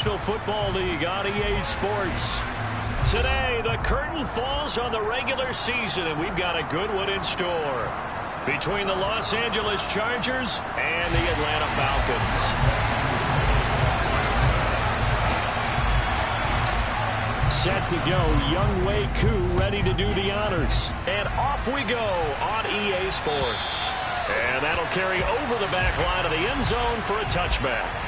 Football League on EA Sports. Today, the curtain falls on the regular season, and we've got a good one in store between the Los Angeles Chargers and the Atlanta Falcons. Set to go, young Wk18 ready to do the honors. And off we go on EA Sports. And that'll carry over the back line of the end zone for a touchback.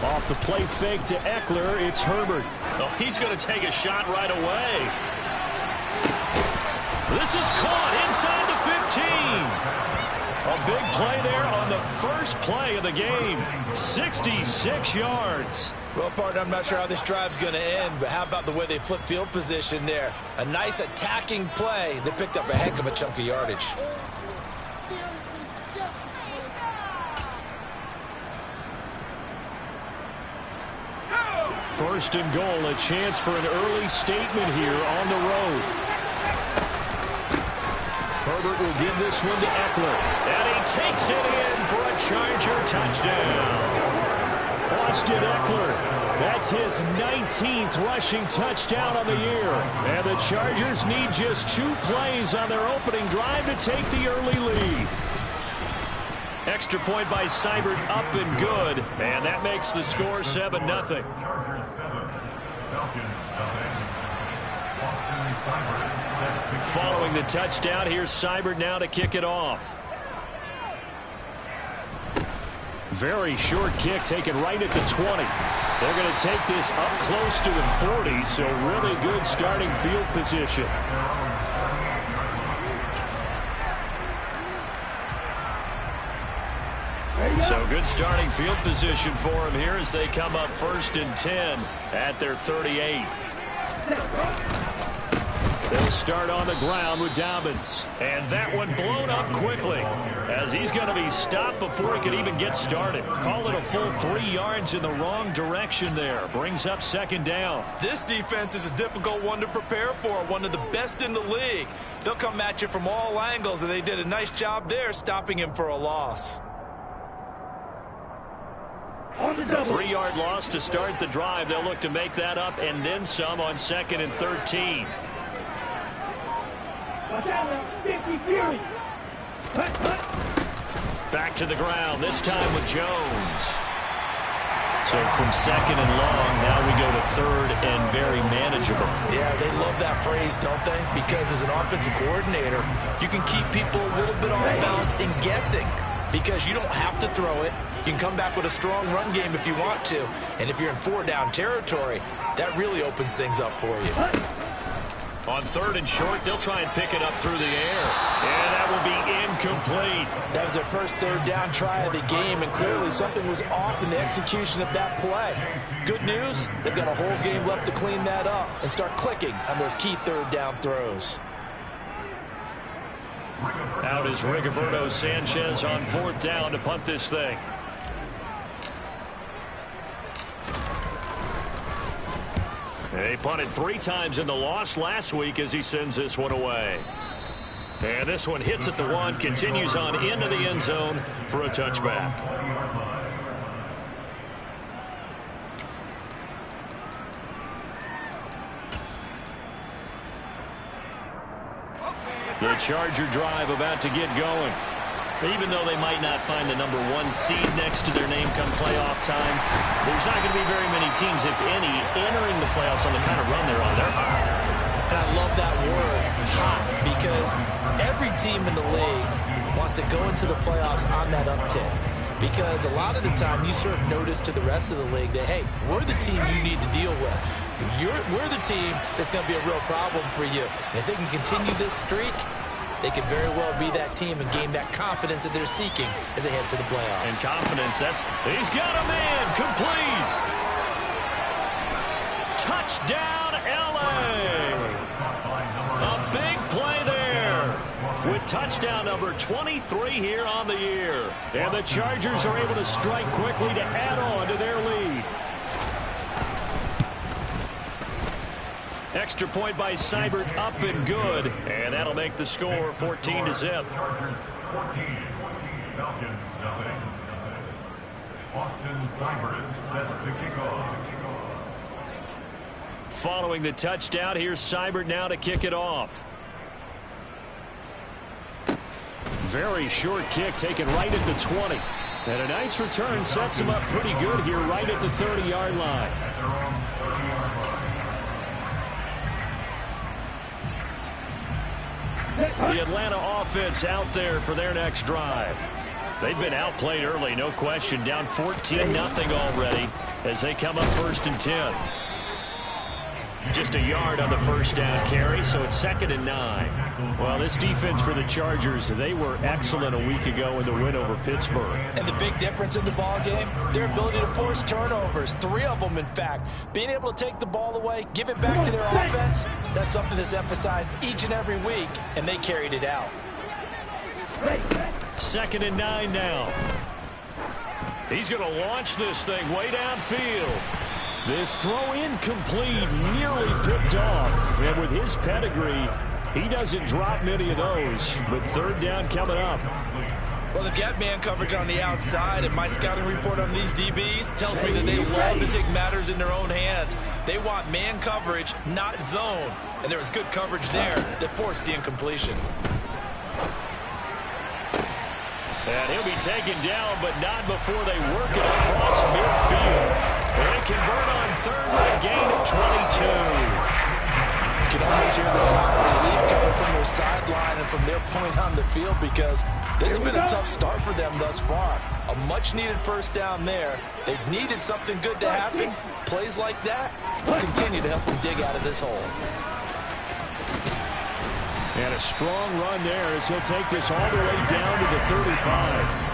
Off the play fake to Eckler, it's Herbert. Oh, he's going to take a shot right away. This is caught inside the 15. A big play there on the first play of the game. 66 yards. Well, partner, I'm not sure how this drive's going to end, but how about the way they flip field position there? A nice attacking play. They picked up a heck of a chunk of yardage. First and goal, a chance for an early statement here on the road. Herbert will give this one to Eckler. And he takes it in for a Charger touchdown. Austin Eckler, that's his 19th rushing touchdown on the year. And the Chargers need just 2 plays on their opening drive to take the early lead. Extra point by Seibert, up and good. And that makes the score 7-0. Following the touchdown, here's Seibert now to kick it off. Very short kick taken right at the 20. They're going to take this up close to the 40, so really good starting field position. So good starting field position for them here as they come up 1st and 10 at their 38. They'll start on the ground with Dobbins. And that one blown up quickly as he's going to be stopped before he could even get started. Call it a full 3 yards in the wrong direction there. Brings up 2nd down. This defense is a difficult one to prepare for, one of the best in the league. They'll come at you from all angles, and they did a nice job there stopping him for a loss. A 3-yard loss to start the drive. They'll look to make that up and then some on 2nd and 13. Back to the ground, this time with Jones. So from 2nd and long, now we go to 3rd and very manageable. Yeah, they love that phrase, don't they? Because as an offensive coordinator, you can keep people a little bit off balance and guessing. Because you don't have to throw it. You can come back with a strong run game if you want to. And if you're in 4-down territory, that really opens things up for you. On 3rd and short, they'll try and pick it up through the air. And that will be incomplete. That was their first 3rd down try of the game, and clearly something was off in the execution of that play. Good news, they've got a whole game left to clean that up and start clicking on those key 3rd down throws. Out is Rigoberto Sanchez on 4th down to punt this thing. They punted 3 times in the loss last week as he sends this one away. And this one hits at the 1, continues on into the end zone for a touchback. The Charger drive about to get going. Even though they might not find the number 1 seed next to their name come playoff time, there's not going to be very many teams, if any, entering the playoffs on the kind of run they're on. They're hot. And I love that word, hot, because every team in the league wants to go into the playoffs on that uptick. Because a lot of the time you serve notice to the rest of the league that, hey, we're the team you need to deal with. We're the team that's going to be a real problem for you. And if they can continue this streak, they could very well be that team and gain that confidence that they're seeking as they head to the playoffs. And confidence, he's got a man, complete. Touchdown, L.A. A big play there. with touchdown number 23 here on the year. And the Chargers are able to strike quickly to add on to their lead. Extra point by Seibert, up and good. And that'll make the score 14-0. Chargers 14, Falcons nothing. Austin Seibert set to kick off. Following the touchdown, here's Seibert now to kick it off. Very short kick taken right at the 20. And a nice return sets him up pretty good here right at the 30-yard line. The Atlanta offense out there for their next drive. They've been outplayed early, no question. Down 14-0 already as they come up 1st and 10. Just a yard on the first down carry, so it's 2nd and 9. Well, this defense for the Chargers, they were excellent a week ago in the win over Pittsburgh. And the big difference in the ball game, their ability to force turnovers, 3 of them, in fact. Being able to take the ball away, give it back to their offense, that's something that's emphasized each and every week, and they carried it out. 2nd and 9 now. He's going to launch this thing way downfield. This throw incomplete, nearly picked off. And with his pedigree, he doesn't drop many of those. But 3rd down coming up. Well, they've got man coverage on the outside, and my scouting report on these DBs tells me that they love to take matters in their own hands. They want man coverage, not zone. And there was good coverage there that forced the incompletion. And he'll be taken down, but not before they work it across midfield. And they convert on 3rd with a gain of 22. You can almost hear the sigh of relief coming from their sideline and from their point on the field, because this has been a tough start for them thus far. A much-needed 1st down there. They've needed something good to happen. Plays like that will continue to help them dig out of this hole. And a strong run there as he'll take this all the way down to the 35.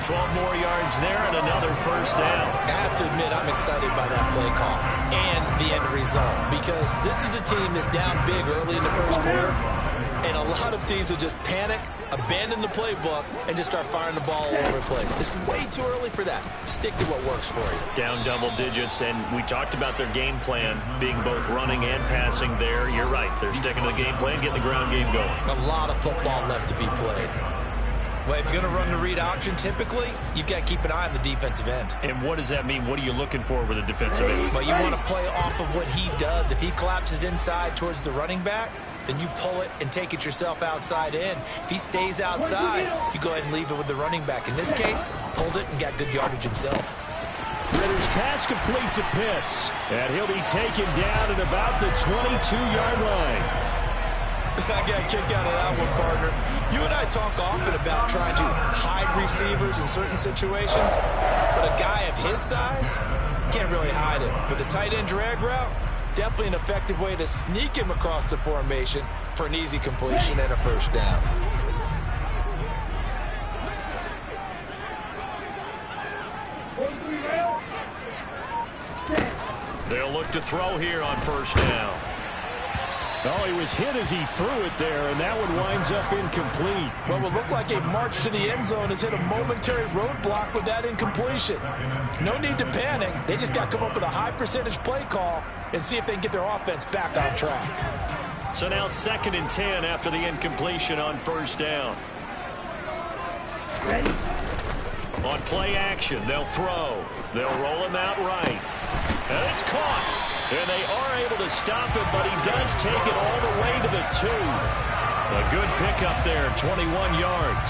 12 more yards there and another 1st down. I have to admit, I'm excited by that play call and the end result, because this is a team that's down big early in the 1st quarter, and a lot of teams will just panic, abandon the playbook, and just start firing the ball all over the place. It's way too early for that. Stick to what works for you. Down double digits, and we talked about their game plan being both running and passing there. You're right. They're sticking to the game plan, getting the ground game going. A lot of football left to be played. Well, if you're going to run the read option, typically, you've got to keep an eye on the defensive end. And what does that mean? What are you looking for with a defensive end? Well, you want to play off of what he does. If he collapses inside towards the running back, then you pull it and take it yourself outside in. If he stays outside, you go ahead and leave it with the running back. In this case, pulled it and got good yardage himself. Ritter's pass complete to Pitts, and he'll be taken down at about the 22-yard line. I got a kick out of that one, partner. You and I talk often about trying to hide receivers in certain situations, but a guy of his size can't really hide it. But the tight end drag route, definitely an effective way to sneak him across the formation for an easy completion and a 1st down. They'll look to throw here on 1st down. Oh, he was hit as he threw it there, and that one winds up incomplete. Well, it would look like a march to the end zone has hit a momentary roadblock with that incompletion. No need to panic. They just got to come up with a high percentage play call and see if they can get their offense back on track. So now 2nd and 10 after the incompletion on 1st down. Ready? On play action, they'll throw. They'll roll him out right. And it's caught. And they are able to stop him, but he does take it all the way to the 2. A good pickup there, 21 yards.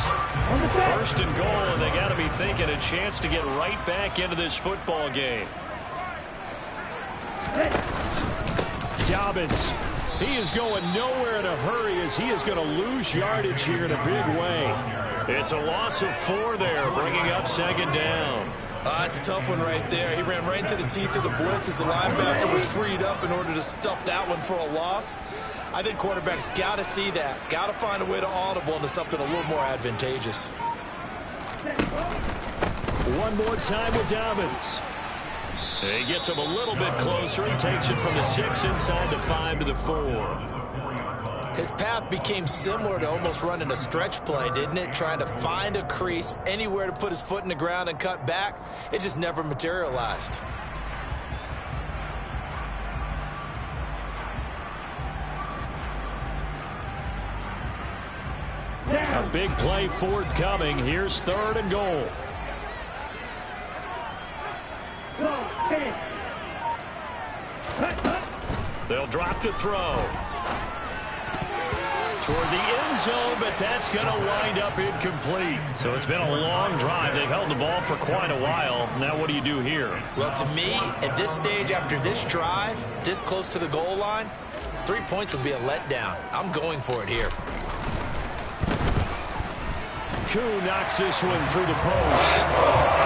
1st and goal, and they got to be thinking a chance to get right back into this football game. Dobbins, he is going nowhere in a hurry as he is going to lose yardage here in a big way. It's a loss of 4 there, bringing up 2nd down. That's a tough one right there. He ran right into the teeth of the blitz as the linebacker was freed up in order to stuff that one for a loss. I think quarterbacks got to see that. Got to find a way to audible into something a little more advantageous. One more time with Dobbins. He gets him a little bit closer. He takes it from the 6 inside the 5 to the 4. His path became similar to almost running a stretch play, didn't it? Trying to find a crease, anywhere to put his foot in the ground and cut back. It just never materialized. A big play forthcoming. Here's 3rd and goal. They'll drop to throw. Toward the end zone, but that's going to wind up incomplete. So it's been a long drive. They've held the ball for quite a while. Now what do you do here? Well, to me, at this stage, after this drive, this close to the goal line, 3 points would be a letdown. I'm going for it here. Koo knocks this one through the post.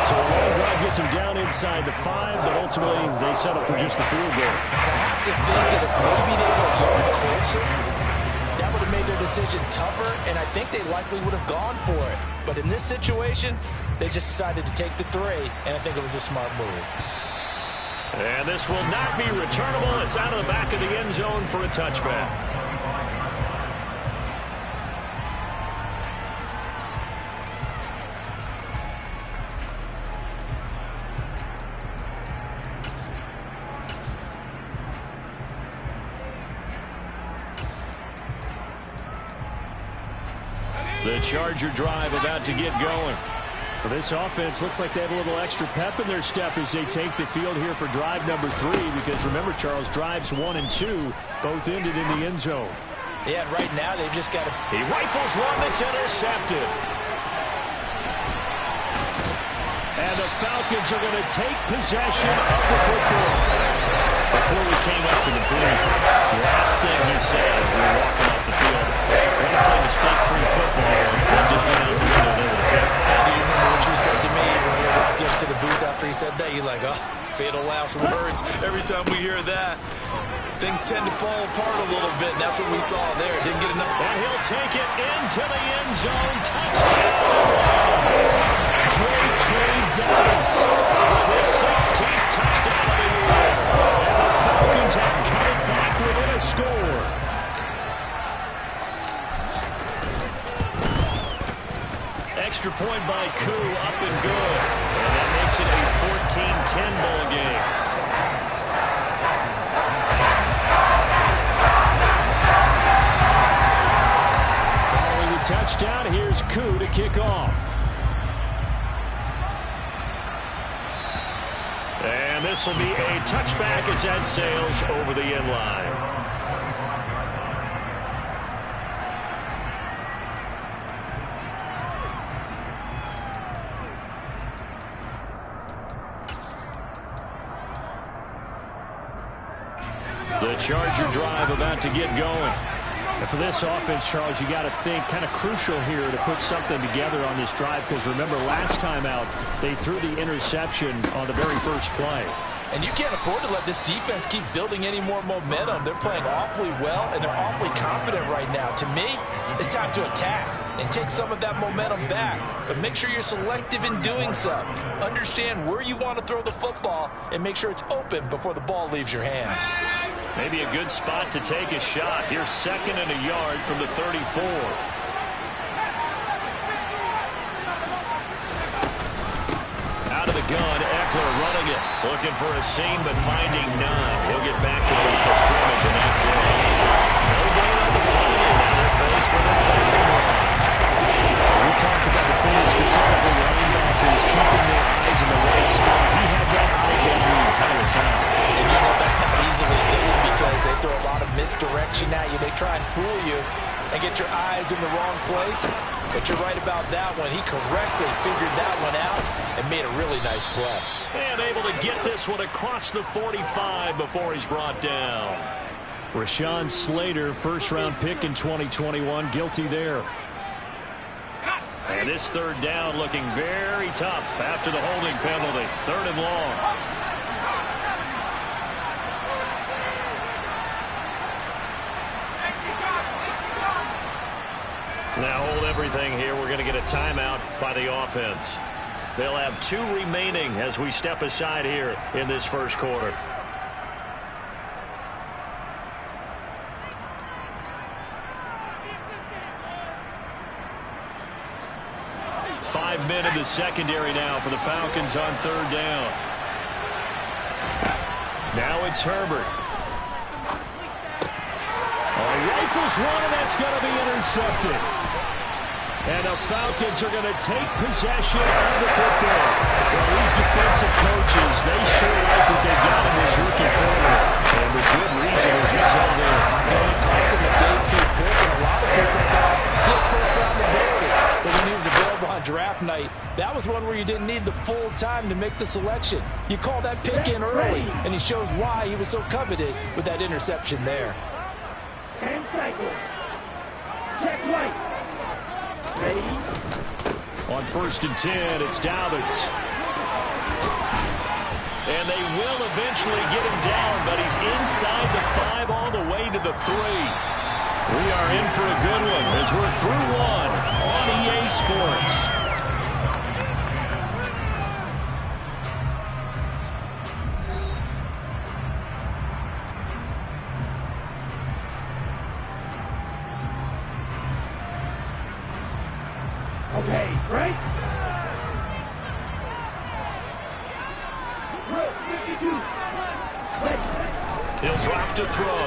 So a long drive gets him down inside the 5, but ultimately they settle for just the field goal. I have to think that if maybe they were a yard closer, that would have made their decision tougher, and I think they likely would have gone for it. But in this situation, they just decided to take the 3, and I think it was a smart move. And this will not be returnable. It's out of the back of the end zone for a touchback. The Charger drive about to get going. Well, this offense looks like they have a little extra pep in their step as they take the field here for drive number 3, because remember, Charles, drives 1 and 2 both ended in the end zone. Yeah, and right now they've just got to... He rifles one that's intercepted. And the Falcons are going to take possession of the football. Before we came up to the booth, last thing he said as we were walking off the field, we're going to play mistake-free football, and just went out the window there. Do you remember what you said to me when we were walking up to the booth after he said that? You're like, oh, fatal last words. Every time we hear that, things tend to fall apart a little bit, and that's what we saw there. Didn't get enough. And he'll take it into the end zone. Touchdown! J.K. Dobbins with his 16th touchdown of the year. And the Falcons have cut it back within a score. Extra point by Koo, up and good. And that makes it a 14-10 ball game. Following the touchdown, here's Koo to kick off. And this will be a touchback as that sails over the end line. The Charger drive about to get going. And for this offense, Charles, you got to think kind of crucial here to put something together on this drive, because remember last time out they threw the interception on the very first play. And you can't afford to let this defense keep building any more momentum. They're playing awfully well, and they're awfully confident right now. To me, it's time to attack and take some of that momentum back. But make sure you're selective in doing so. Understand where you want to throw the football and make sure it's open before the ball leaves your hands. Maybe a good spot to take a shot. Here's 2nd and a yard from the 34. Out of the gun, Eckler running it. Looking for a seam, but finding none. He'll get back to the scrimmage, and that's it. No gain on the play, and now they're faced with a 3rd and 1. We talked about the Phillies, specifically the linebackers keeping their eyes in the right spot. He had that eye down the entire time. And you know that's not easily done because they throw a lot of misdirection at you. They try and fool you and get your eyes in the wrong place. But you're right about that one. He correctly figured that one out and made a really nice play. And able to get this one across the 45 before he's brought down. Rashawn Slater, first-round pick in 2021, guilty there. And this 3rd down looking very tough after the holding penalty. 3rd and long. Now hold everything here. We're going to get a timeout by the offense. They'll have 2 remaining as we step aside here in this first quarter. 5 men in the secondary now for the Falcons on third down. Now it's Herbert. Rifles one, and that's going to be intercepted. And the Falcons are going to take possession of the football. Well, these defensive coaches, they sure like what they got in this rookie quarterback. And with good reason, as you saw there. And it cost him a day 2 pick, and a lot of people thought he had first-round ability. But when he was available on draft night, that was one where you didn't need the full time to make the selection. You call that pick in early, and he shows why he was so coveted with that interception there. And cycle. Check right. Ready? On 1st and 10, it's Dobbins. And they will eventually get him down, but he's inside the 5 all the way to the 3. We are in for a good one as we're through one on EA Sports. Okay, right? Row 52. He'll drop to throw.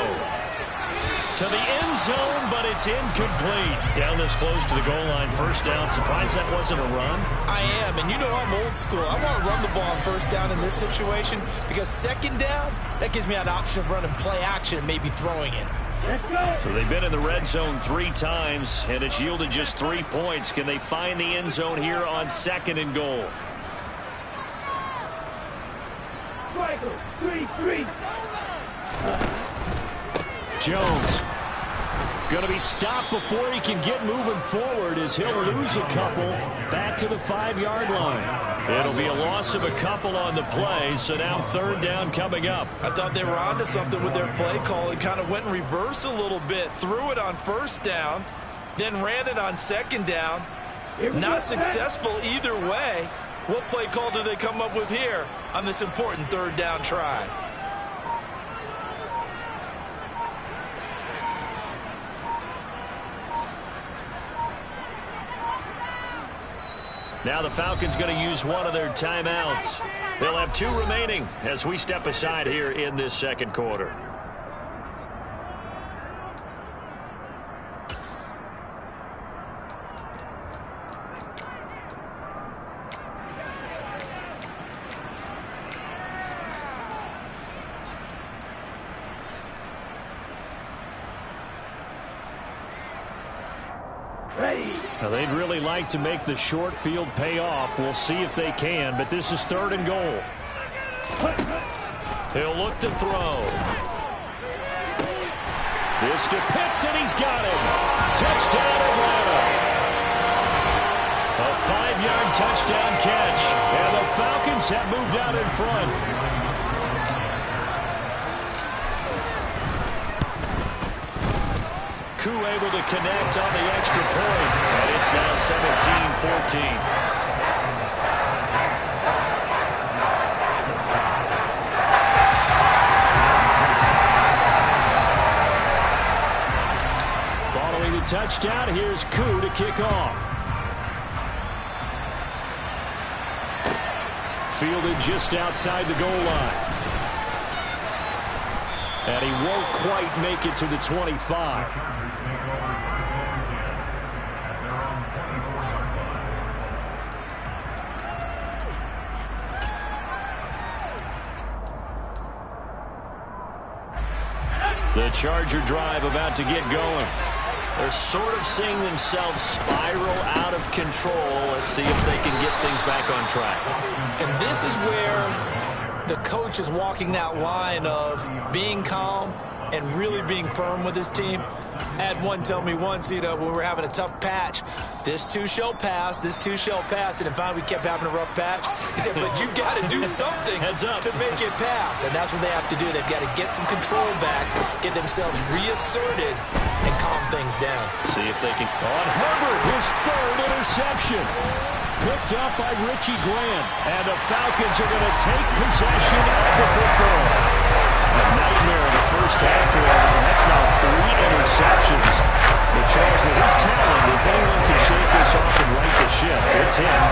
To the end zone, but it's incomplete. Down this close to the goal line, first down. Surprised that wasn't a run? I am, and you know I'm old school. I want to run the ball on first down in this situation because second down, that gives me an option of running play action and maybe throwing it. Let's go. So they've been in the red zone 3 times, and it's yielded just 3 points. Can they find the end zone here on 2nd and goal? Michael, 3-3. Jones going to be stopped before he can get moving forward as he'll lose a couple back to the 5-yard line. It'll be a loss of a couple on the play, so now 3rd down coming up. I thought they were onto something with their play call and kind of went in reverse a little bit. Threw it on 1st down, then ran it on 2nd down. Not successful either way. What play call do they come up with here on this important 3rd down try? Now the Falcons going to use one of their timeouts. They'll have 2 remaining as we step aside here in this 2nd quarter. Ready. Now they'd really like to make the short field pay off. We'll see if they can, but this is 3rd and goal. He'll look to throw. This to Pitts, and he's got him. Touchdown, Atlanta. A 5-yard touchdown catch, and the Falcons have moved out in front. Koo able to connect on the extra point, and it's now 17-14. Following the touchdown, here's Koo to kick off. Fielded just outside the goal line. And he won't quite make it to the 25. The Charger drive about to get going. They're sort of seeing themselves spiral out of control. Let's see if they can get things back on track. And this is where the coach is walking that line of being calm and really being firm with his team. I had one tell me once, when we were having a tough patch, this too shall pass, this too shall pass, and finally we kept having a rough patch. He said, but you got to do something to make it pass, and that's what they have to do. They've got to get some control back, get themselves reasserted, and calm things down. See if they can. On Herbert, his 3rd interception. Picked up by Richie Grant, and the Falcons are going to take possession of the football. A nightmare in the first half for him, and that's now 3 interceptions. But Charles, with his talent, if anyone can shake this off and right the ship, it's him.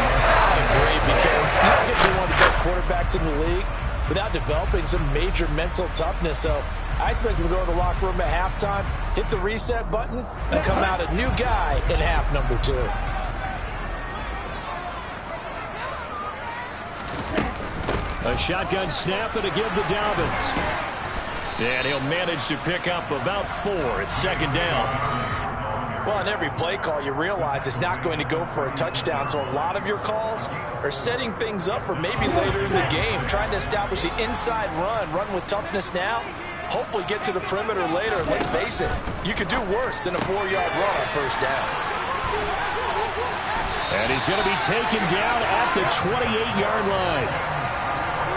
offense in the league without developing some major mental toughness. So I expect him to go to the locker room at halftime, hit the reset button, and come out a new guy in half number 2. A shotgun snap and a give to Dobbins. And he'll manage to pick up about 4. It's second down. Well, on every play call, you realize it's not going to go for a touchdown, so a lot of your calls are setting things up for maybe later in the game, trying to establish the inside run with toughness now, hopefully get to the perimeter later. And let's face it, you could do worse than a 4-yard run on first down. And he's going to be taken down at the 28-yard line.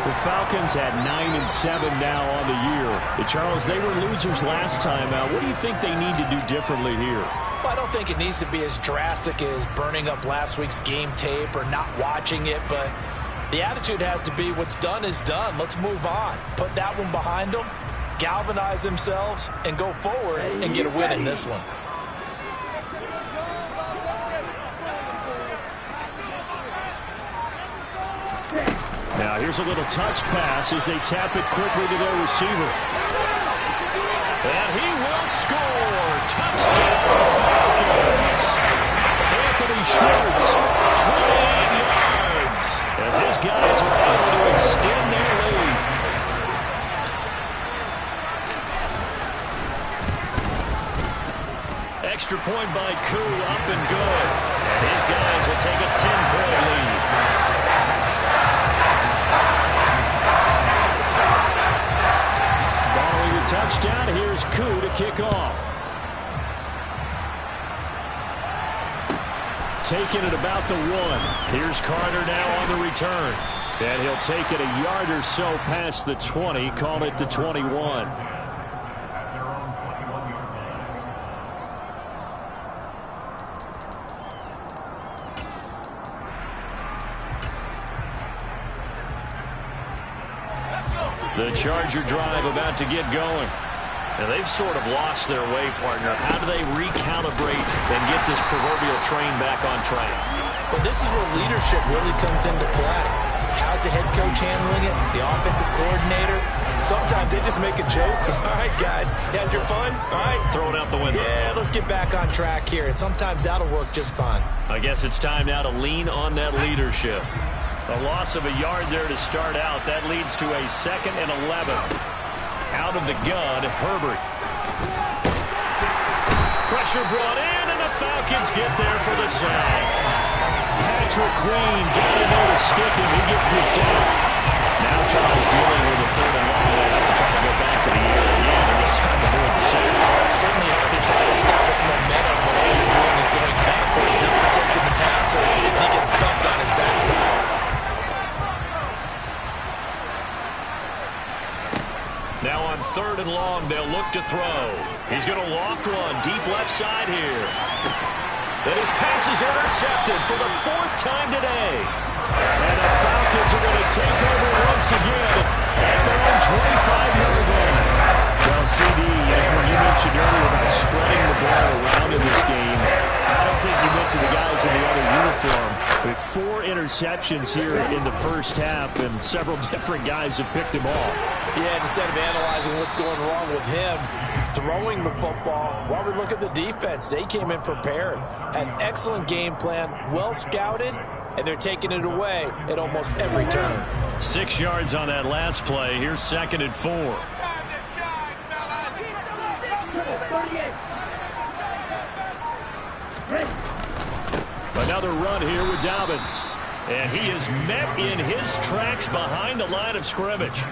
The Falcons at 9-7 now on the year. Charles, they were losers last time. What do you think they need to do differently here? Well, I don't think it needs to be as drastic as burning up last week's game tape or not watching it, but the attitude has to be what's done is done. Let's move on. Put that one behind them, galvanize themselves, and go forward and get a win in this one. Now here's a little touch pass as they tap it quickly to their receiver. And he will score. Touchdown Falcons. Anthony Schwartz, 28 yards. As his guys are able to extend their lead. Extra point by Koo, up and good. And his guys will take a 10-point lead. Touchdown. Here's Koo to kick off. Taking it about the 1. Here's Carter now on the return. And he'll take it a yard or so past the 20. Call it the 21. The Charger drive about to get going. And they've sort of lost their way, partner. How do they recalibrate and get this proverbial train back on track? Well, this is where leadership really comes into play. How's the head coach handling it? The offensive coordinator? Sometimes they just make a joke. All right, guys, you had your fun? All right. Throw it out the window. Yeah, let's get back on track here. And sometimes that'll work just fine. I guess it's time now to lean on that leadership. A loss of a yard there to start out. That leads to a 2nd and 11. Out of the gun, Herbert. Pressure brought in, and the Falcons get there for the sack. Patrick Queen got in there to stick him. He gets the sack. Now Charles dealing with a 3rd and long. They have to try to go back to the air again, and it's time to avoid the sack. Certainly hard to try to establish momentum when all you're doing is going backwards, not protecting the passer, and he gets dumped on his backside. Now on 3rd and long, they'll look to throw. He's going to loft one deep left side here. And his pass is intercepted for the 4th time today. And the Falcons are going to take over once again at their own 25-yard line. Well, CD, you mentioned earlier about spreading the ball around in this game. I don't think you mentioned the guys in the other uniform. With 4 interceptions here in the first half, and several different guys have picked him off. Yeah, instead of analyzing what's going wrong with him, throwing the football, while we look at the defense, they came in prepared. Had an excellent game plan, well scouted, and they're taking it away at almost every turn. 6 yards on that last play. Here's 2nd and 4. Another run here with Dobbins. And he is met in his tracks behind the line of scrimmage.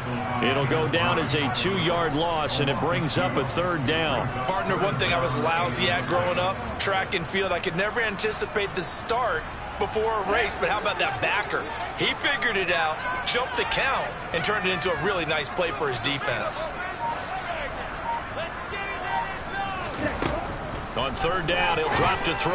It'll go down as a 2-yard loss, and it brings up a 3rd down. Partner, one thing I was lousy at growing up, track and field, I could never anticipate the start before a race, but how about that backer? He figured it out, jumped the count, and turned it into a really nice play for his defense. On 3rd down, he'll drop to throw.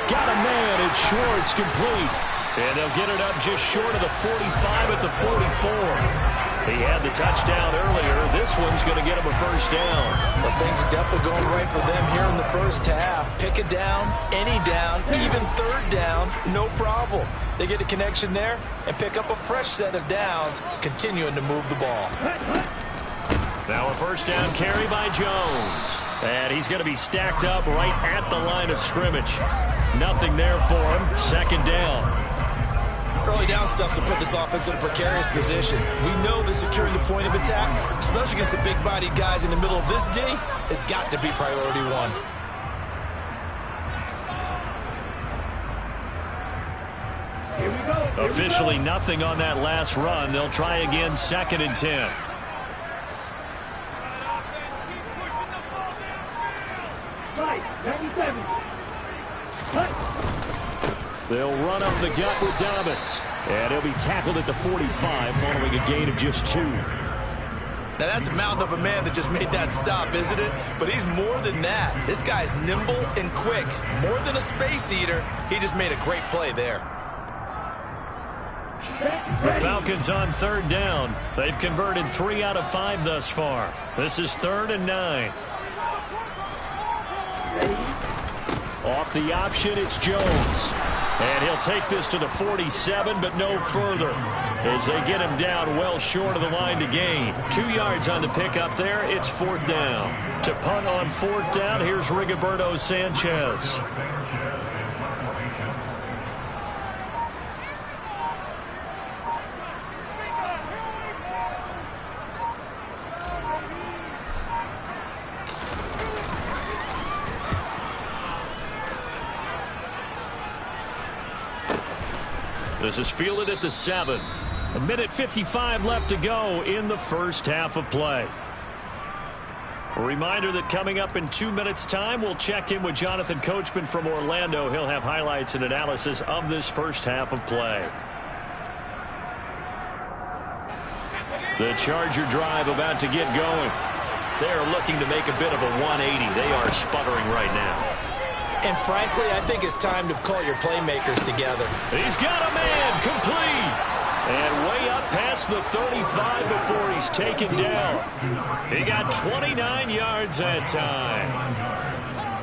Got a man, and Schwartz complete. And they'll get it up just short of the 45 at the 44. He had the touchdown earlier. This one's going to get him a first down. Well, things are definitely going right for them here in the first half. Pick a down, any down, even third down, no problem. They get a connection there and pick up a fresh set of downs, continuing to move the ball. Now a first down carry by Jones. And he's going to be stacked up right at the line of scrimmage. Nothing there for him. Second down. Early down stuff to put this offense in a precarious position. We know that securing the point of attack, especially against the big-bodied guys in the middle of this D, has got to be priority one. Here we go. Officially nothing on that last run. They'll try again, 2nd and 10. Right, 97. Cut. They'll run up the gut with Dobbins. And he'll be tackled at the 45 following a gain of just 2. Now that's a mountain of a man that just made that stop, isn't it? But he's more than that. This guy's nimble and quick. More than a space eater. He just made a great play there. The Falcons on 3rd down. They've converted 3 out of 5 thus far. This is 3rd and 9. Off the option, it's Jones. And he'll take this to the 47, but no further, as they get him down well short of the line to gain. 2 yards on the pickup there. It's 4th down. To punt on 4th down, here's Rigoberto Sanchez. This is fielded at the 7. 1:55 left to go in the first half of play. A reminder that coming up in 2 minutes' time, we'll check in with Jonathan Coachman from Orlando. He'll have highlights and analysis of this first half of play. The Charger drive about to get going. They're looking to make a bit of a 180. They are sputtering right now. And frankly, I think it's time to call your playmakers together. He's got a man, complete. And way up past the 35 before he's taken down. He got 29 yards that time.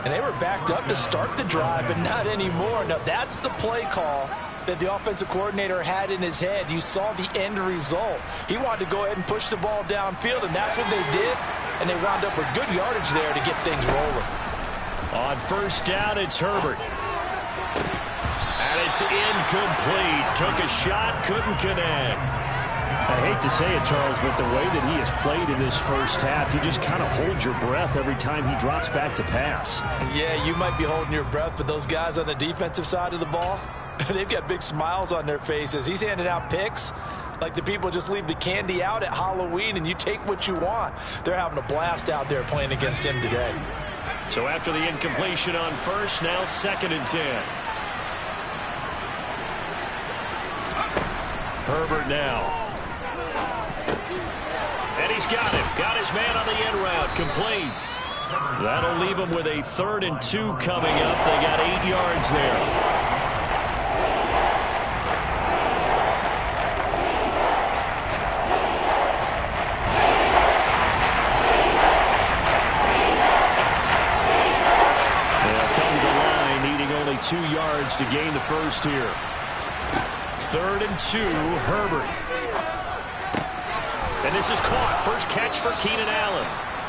And they were backed up to start the drive, but not anymore. Now, that's the play call that the offensive coordinator had in his head. You saw the end result. He wanted to go ahead and push the ball downfield, and that's what they did. And they wound up with good yardage there to get things rolling. On first down, it's Herbert. And it's incomplete. Took a shot, couldn't connect. I hate to say it, Charles, but the way that he has played in this first half, you just kind of hold your breath every time he drops back to pass. Yeah, you might be holding your breath, but those guys on the defensive side of the ball, they've got big smiles on their faces. He's handing out picks like the people just leave the candy out at Halloween and you take what you want. They're having a blast out there playing against him today. So after the incompletion on first, now 2nd and 10. Herbert now. And he's got him. Got his man on the end route. Complete. That'll leave him with a 3rd and 2 coming up. They got 8 yards there. They'll come to the line, needing only 2 yards to gain the first here. 3rd and 2, Herbert. And this is caught. First catch for Keenan Allen.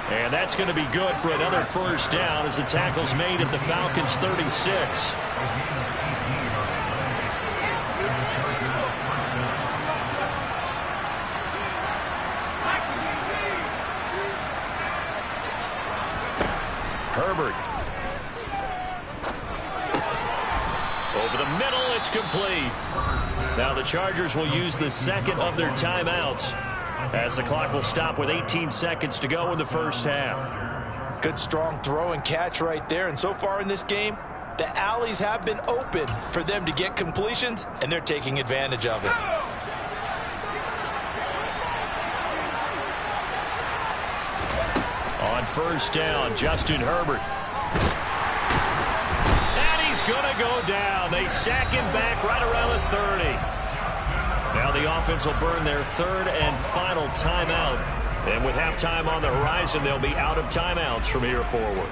And that's going to be good for another first down as the tackle's made at the Falcons' 36. Herbert. Over the middle, it's complete. Now the Chargers will use the second of their timeouts as the clock will stop with 18 seconds to go in the first half. Good strong throw and catch right there. And so far in this game, the alleys have been open for them to get completions, and they're taking advantage of it. On first down, Justin Herbert. And he's going to go down. They sack him back right around the 30. Now the offense will burn their third and final timeout. And with halftime on the horizon, they'll be out of timeouts from here forward.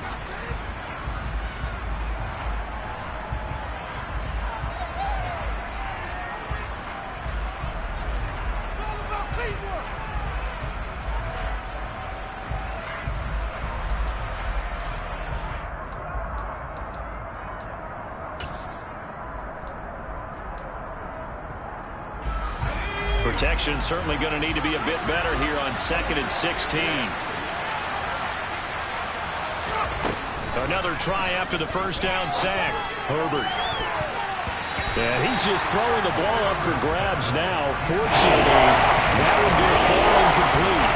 Protection certainly going to need to be a bit better here on 2nd and 16. Another try after the first down sack. Herbert. And he's just throwing the ball up for grabs now. Fortunately, that would be a fall incomplete.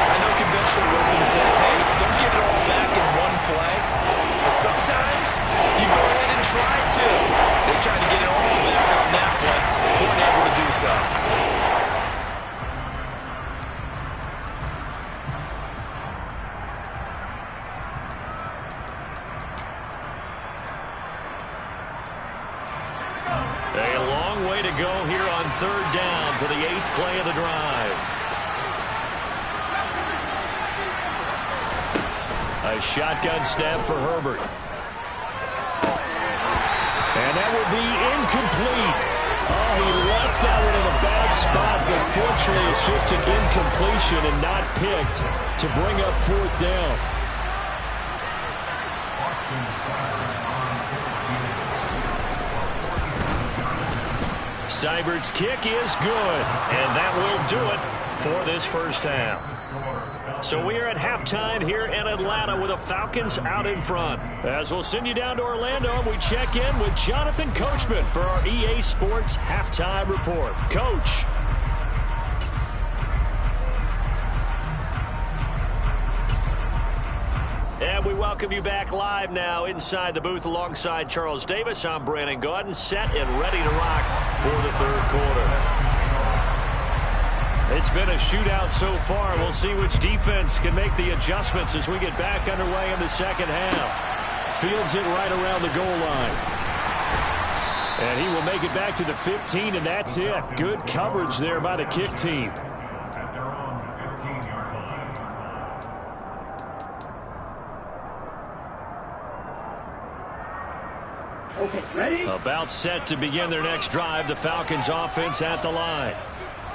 I know conventional wisdom says, hey, don't get it all back in one play. But sometimes you go ahead and try to. They tried to get it all back on that one. Weren't able to do so. A long way to go here on 3rd down for the 8th play of the drive. A shotgun snap for Herbert. And that will be incomplete. Oh, he left that one in a bad spot, but fortunately it's just an incompletion and not picked to bring up 4th down. Seibert's kick is good, and that will do it for this first half. So we are at halftime here in Atlanta with the Falcons out in front. As we'll send you down to Orlando, and we check in with Jonathan Coachman for our EA Sports Halftime Report. Coach. And we welcome you back live now inside the booth alongside Charles Davis. I'm Brandon Gaudin, set and ready to rock for the 3rd quarter. It's been a shootout so far. We'll see which defense can make the adjustments as we get back underway in the 2nd half. Fields it right around the goal line. And he will make it back to the 15, and that's it. Good coverage there by the kick team. Okay, ready? About set to begin their next drive. The Falcons offense at the line.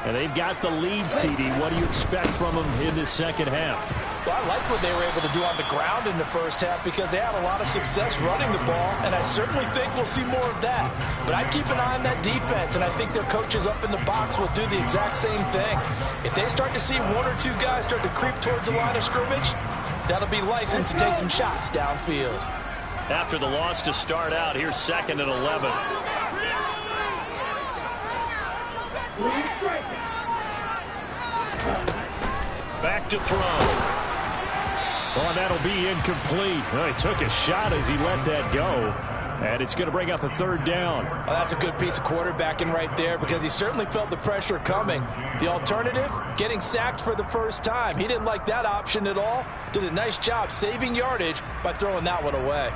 And they've got the lead, CD. What do you expect from them in this 2nd half? Well, I like what they were able to do on the ground in the first half because they had a lot of success running the ball, and I certainly think we'll see more of that. But I keep an eye on that defense, and I think their coaches up in the box will do the exact same thing. If they start to see 1 or 2 guys start to creep towards the line of scrimmage, that'll be license to take some shots downfield. After the loss to start out, here's 2nd and 11. Back to throw. Oh, that'll be incomplete. Well, he took a shot as he let that go. And it's going to bring up a 3rd down. Well, that's a good piece of quarterbacking right there because he certainly felt the pressure coming. The alternative, getting sacked for the first time. He didn't like that option at all. Did a nice job saving yardage by throwing that one away.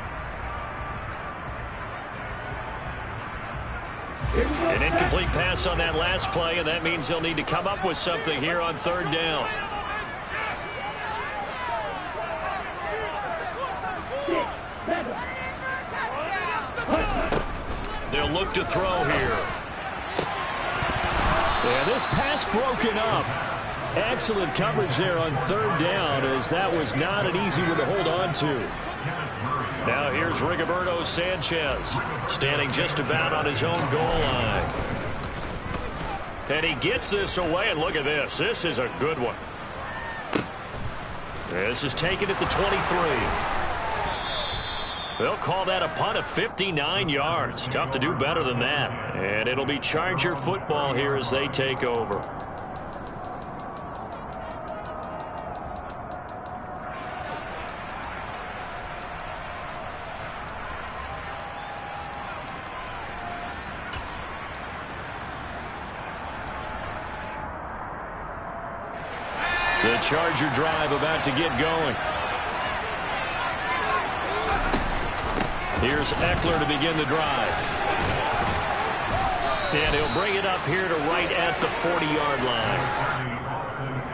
An incomplete pass on that last play, and that means they'll need to come up with something here on 3rd down. They'll look to throw here. Yeah, this pass broken up. Excellent coverage there on 3rd down, as that was not an easy one to hold on to. Now here's Rigoberto Sanchez, standing just about on his own goal line. And he gets this away, and look at this. This is a good one. This is taken at the 23. They'll call that a punt of 59 yards. Tough to do better than that. And it'll be Charger football here as they take over. The Charger drive about to get going. Here's Eckler to begin the drive. And he'll bring it up here to right at the 40-yard line.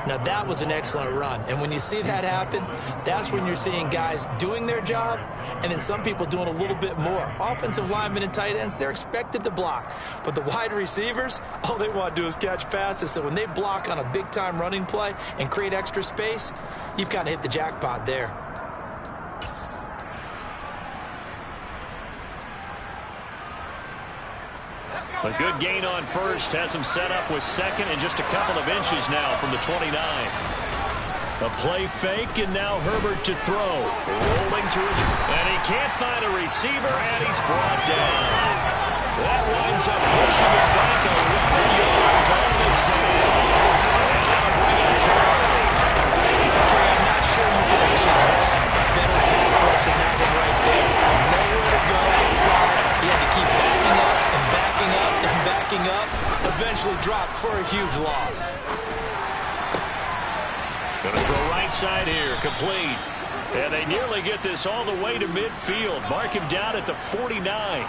Now, that was an excellent run. And when you see that happen, that's when you're seeing guys doing their job and then some people doing a little bit more. Offensive linemen and tight ends, they're expected to block. But the wide receivers, all they want to do is catch passes. So when they block on a big-time running play and create extra space, you've kind of hit the jackpot there. A good gain on first has him set up with second and just a couple of inches now from the 29. A play fake, and now Herbert to throw. Rolling to his... And he can't find a receiver, and he's brought down. That winds up pushing it back 11 yards on the save. And now bring it forward. Okay, I'm not sure you can actually draw better pass rush than that one right there. Nowhere to go outside. He had to keep backing up and backing up and backing up. Eventually dropped for a huge loss. Going to throw right side here, complete. And they nearly get this all the way to midfield. Mark him down at the 49.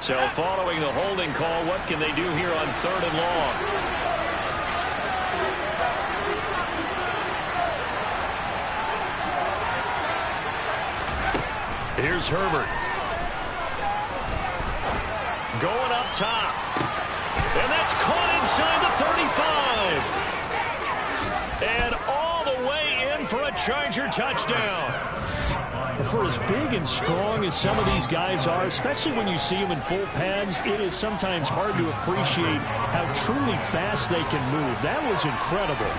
So following the holding call, what can they do here on 3rd and long? Here's Herbert. Going up top. And that's caught inside the 35. And all the way in for a Charger touchdown. For as big and strong as some of these guys are, especially when you see them in full pads, it is sometimes hard to appreciate how truly fast they can move. That was incredible.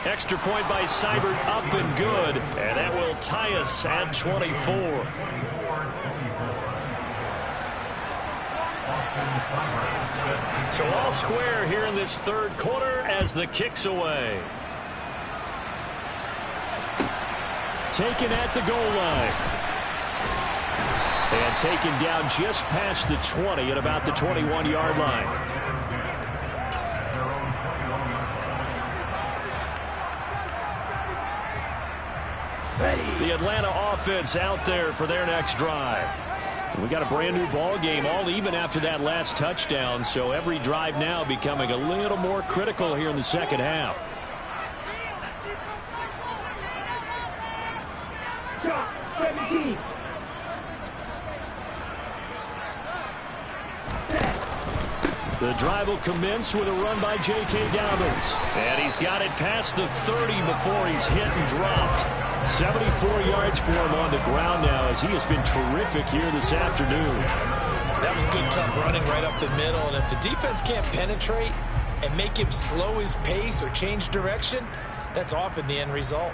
Extra point by Seibert, up and good. And that will tie us at 24. So all square here in this 3rd quarter as the kick's away. Taken at the goal line. And taken down just past the 20 at about the 21-yard line. The Atlanta offense out there for their next drive. We got a brand new ball game, all even after that last touchdown, so every drive now becoming a little more critical here in the second half. The drive will commence with a run by J.K. Dobbins. And he's got it past the 30 before he's hit and dropped. 74 yards for him on the ground now as he has been terrific here this afternoon. That was good, tough running right up the middle. And if the defense can't penetrate and make him slow his pace or change direction, that's often the end result.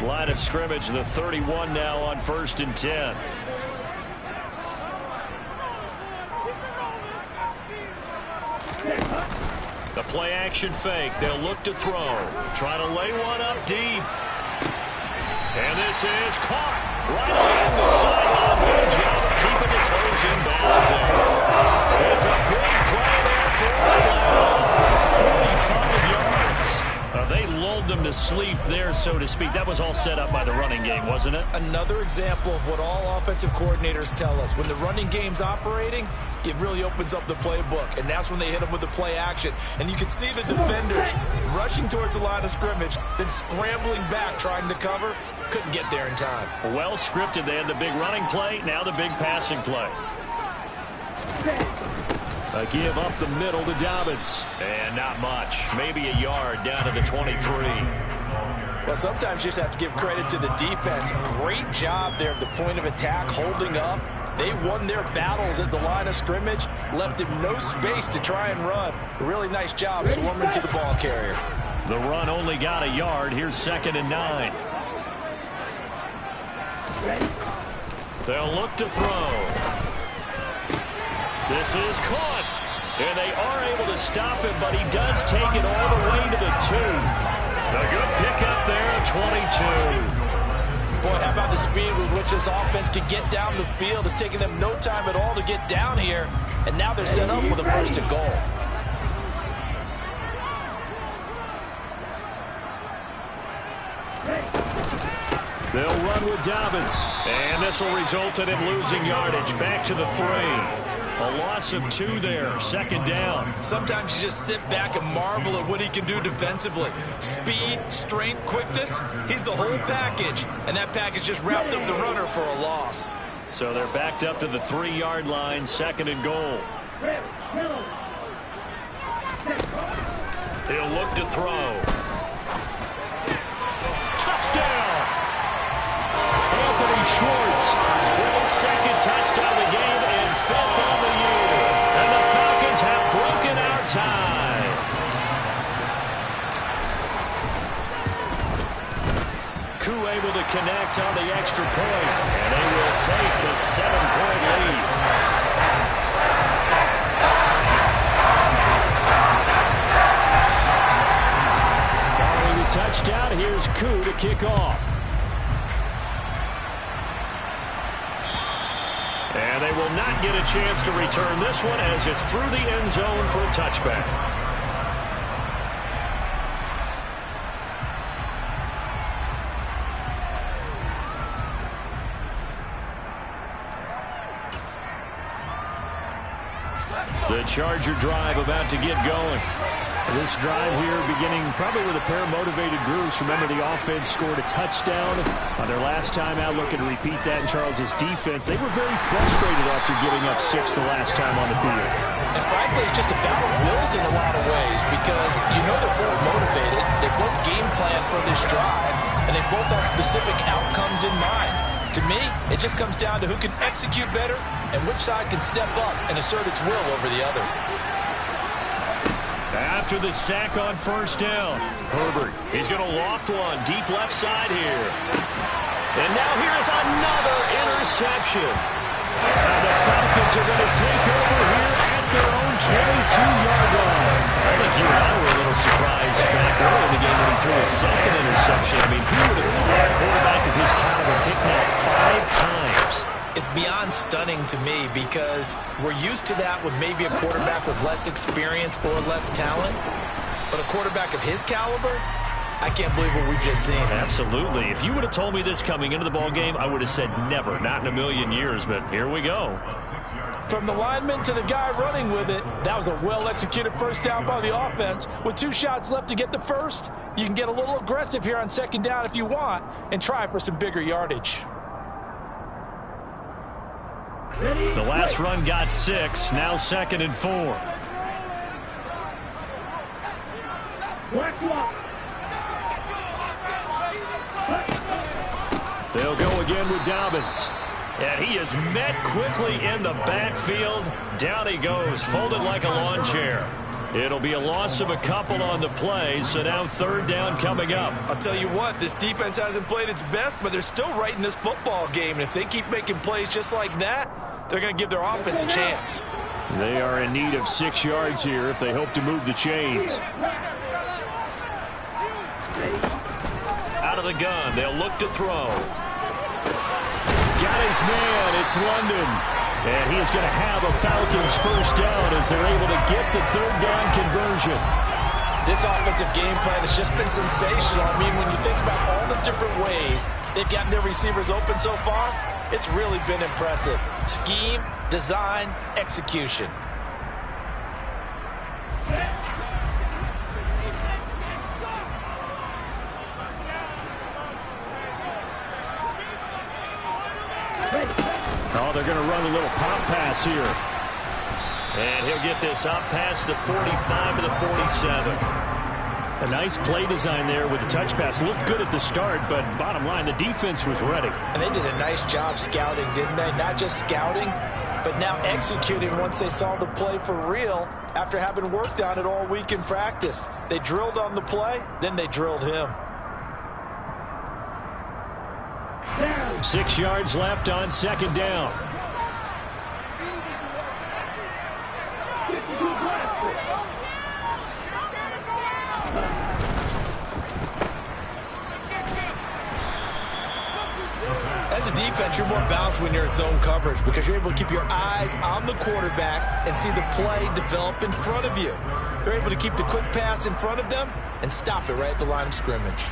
Line of scrimmage, the 31 now on 1st and 10. The play action fake. They'll look to throw. Try to lay one up deep. And this is caught right along the sideline. Good job of keeping the toes in bounds there. It's a big play there for Atlanta. 45 yards. They lulled them to sleep there, so to speak. That was all set up by the running game, wasn't it? Another example of what all offensive coordinators tell us. When the running game's operating, it really opens up the playbook, and that's when they hit them with the play action. And you can see the defenders rushing towards the line of scrimmage, then scrambling back, trying to cover. Couldn't get there in time. Well scripted. They had the big running play, now the big passing play. A give up the middle to Dobbins. And not much. Maybe a yard down to the 23. Well, sometimes you just have to give credit to the defense. Great job there at the point of attack, holding up. They won their battles at the line of scrimmage, left him no space to try and run. Really nice job swarming to the ball carrier. The run only got a yard. Here's 2nd and 9. They'll look to throw. This is caught. And they are able to stop him, but he does take it all the way to the 2. A good pickup there at 22. Boy, how about the speed with which this offense can get down the field? It's taking them no time at all to get down here, and now they're set up with a first and goal. They'll run with Dobbins, and this will result in him losing yardage. Back to the 3. A loss of 2 there, second down. Sometimes you just sit back and marvel at what he can do defensively. Speed, strength, quickness, he's the whole package. And that package just wrapped up the runner for a loss. So they're backed up to the 3-yard line, second and goal. He'll look to throw. Touchdown! Anthony Schwartz with his second touchdown of the game and 5th on the year. And the Falcons have broken our tie. Koo able to connect on the extra point, and they will take a 7-point lead. Following the touchdown, here's Koo to kick off. And they will not get a chance to return this one as it's through the end zone for a touchback. The Charger drive about to get going. This drive here beginning probably with a pair of motivated groups. Remember, the offense scored a touchdown on their last time out, looking to repeat that in Charles' defense. They were very frustrated after giving up 6 the last time on the field. And frankly, it's just a battle of wills in a lot of ways because you know they're both motivated. They both game plan for this drive, and they both have specific outcomes in mind. To me, it just comes down to who can execute better and which side can step up and assert its will over the other. After the sack on first down, Herbert, he's going to loft one deep left side here. And now here's another interception. And the Falcons are going to take over here at their own 22-yard line. I think you and I were a little surprised back early in the game when he threw a second interception. I mean, who would have thought a quarterback of his caliber picked now 5 times? It's beyond stunning to me because we're used to that with maybe a quarterback with less experience or less talent. But a quarterback of his caliber, I can't believe what we've just seen. Absolutely. If you would have told me this coming into the ball game, I would have said never, not in a million years. But here we go. From the lineman to the guy running with it, that was a well-executed first down by the offense. With 2 shots left to get the first, you can get a little aggressive here on second down if you want and try for some bigger yardage. The last run got 6, now 2nd and 4. They'll go again with Dobbins. And he is met quickly in the backfield. Down he goes, folded like a lawn chair. It'll be a loss of a couple on the play, so now 3rd down coming up. I'll tell you what, this defense hasn't played its best, but they're still right in this football game. And if they keep making plays just like that, they're going to give their offense a chance. They are in need of 6 yards here if they hope to move the chains. Out of the gun, they'll look to throw. Got his man, it's London. And he is going to have a Falcons first down as they're able to get the 3rd down conversion. This offensive game plan has just been sensational. I mean, when you think about all the different ways they've gotten their receivers open so far, it's really been impressive. Scheme, design, execution. Oh, they're going to run a little pop pass here. And he'll get this up past the 45 to the 47. A nice play design there with the touch pass. Looked good at the start, but bottom line, the defense was ready. And they did a nice job scouting, didn't they? Not just scouting, but now executing once they saw the play for real after having worked on it all week in practice. They drilled on the play, then they drilled him. 6 yards left on 2nd down. defense, you're more balanced when you're in zone coverage because you're able to keep your eyes on the quarterback and see the play develop in front of you. They're able to keep the quick pass in front of them and stop it right at the line of scrimmage.